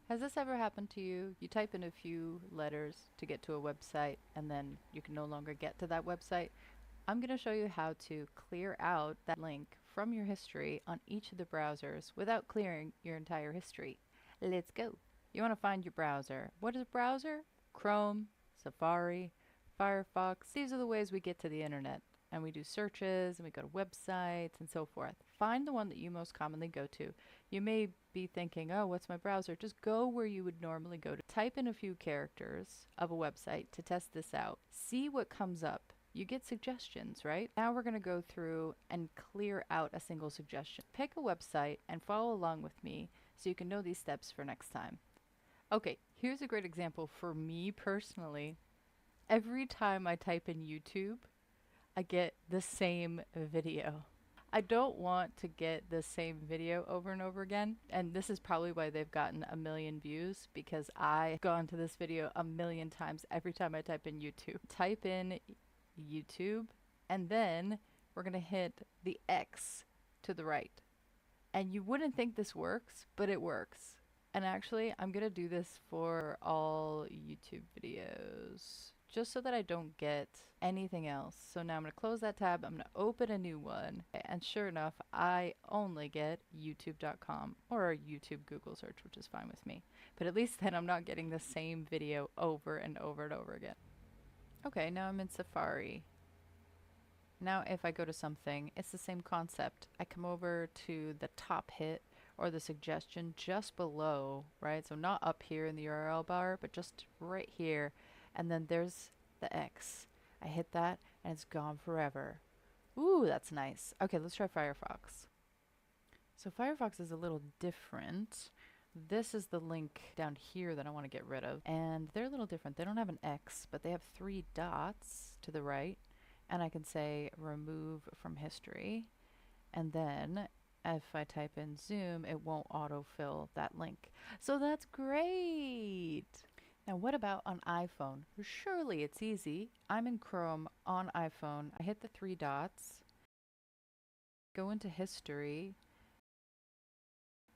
Has this ever happened to you? You type in a few letters to get to a website and then you can no longer get to that website. I'm going to show you how to clear out that link from your history on each of the browsers without clearing your entire history. Let's go. You want to find your browser. What is a browser? Chrome, Safari, Firefox. These are the ways we get to the internet. And we do searches and we go to websites and so forth. Find the one that you most commonly go to. You may be thinking, oh, what's my browser? Just go where you would normally go to. Type in a few characters of a website to test this out. See what comes up. You get suggestions, right? Now we're going to go through and clear out a single suggestion. Pick a website and follow along with me so you can know these steps for next time. Okay, here's a great example for me personally. Every time I type in YouTube, I get the same video. I don't want to get the same video over and over again, and this is probably why they've gotten a million views, because I've gone to this video a million times every time I type in YouTube. Type in YouTube, and then we're gonna hit the X to the right. And you wouldn't think this works, but it works. And actually, I'm gonna do this for all YouTube videos, just so that I don't get anything else. So now I'm gonna close that tab, I'm gonna open a new one, and sure enough, I only get youtube.com or a YouTube Google search, which is fine with me. But at least then I'm not getting the same video over and over and over again. Okay, now I'm in Safari. Now if I go to something, it's the same concept. I come over to the top hit or the suggestion just below, right? So not up here in the URL bar, but just right here. And then there's the X. I hit that and it's gone forever. Ooh, that's nice. Okay, let's try Firefox. So Firefox is a little different. This is the link down here that I want to get rid of. And they're a little different. They don't have an X, but they have 3 dots to the right. And I can say remove from history. And then if I type in Zoom, it won't autofill that link. So that's great. Now what about on iPhone? Surely it's easy. I'm in Chrome on iPhone. I hit the 3 dots, go into history,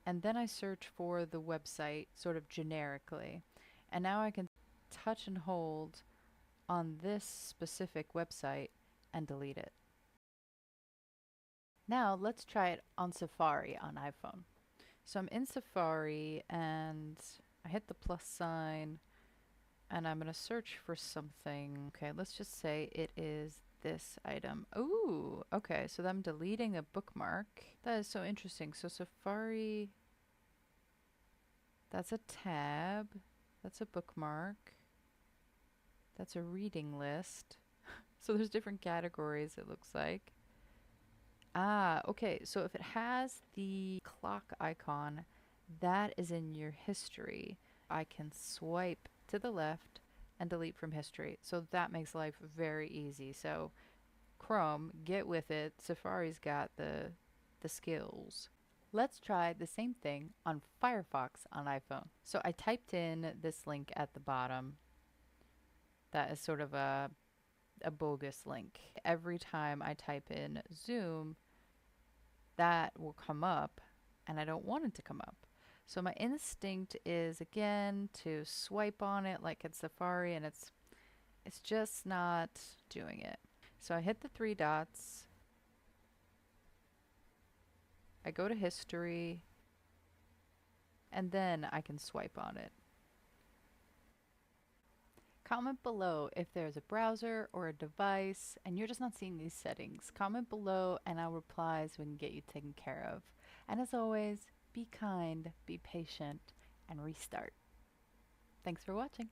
and then I search for the website sort of generically. And now I can touch and hold on this specific website and delete it. Now let's try it on Safari on iPhone. So I'm in Safari and I hit the plus sign and I'm going to search for something. Okay, let's just say it is this item. Ooh, okay, so I'm deleting a bookmark. That is so interesting. So Safari, that's a tab, that's a bookmark, that's a reading list. So there's different categories, it looks like. Ah, okay, so if it has the clock icon, that is in your history. I can swipe to the left and delete from history. So that makes life very easy. So Chrome, get with it. Safari's got the skills. Let's try the same thing on Firefox on iPhone. So I typed in this link at the bottom. That is sort of a bogus link. Every time I type in Zoom, that will come up, and I don't want it to come up. So my instinct is again to swipe on it like it's Safari, and it's just not doing it. So I hit the 3 dots, I go to history, and then I can swipe on it. Comment below if there's a browser or a device and you're just not seeing these settings. Comment below and I'll reply so we can get you taken care of. And as always, be kind, be patient, and restart. Thanks for watching.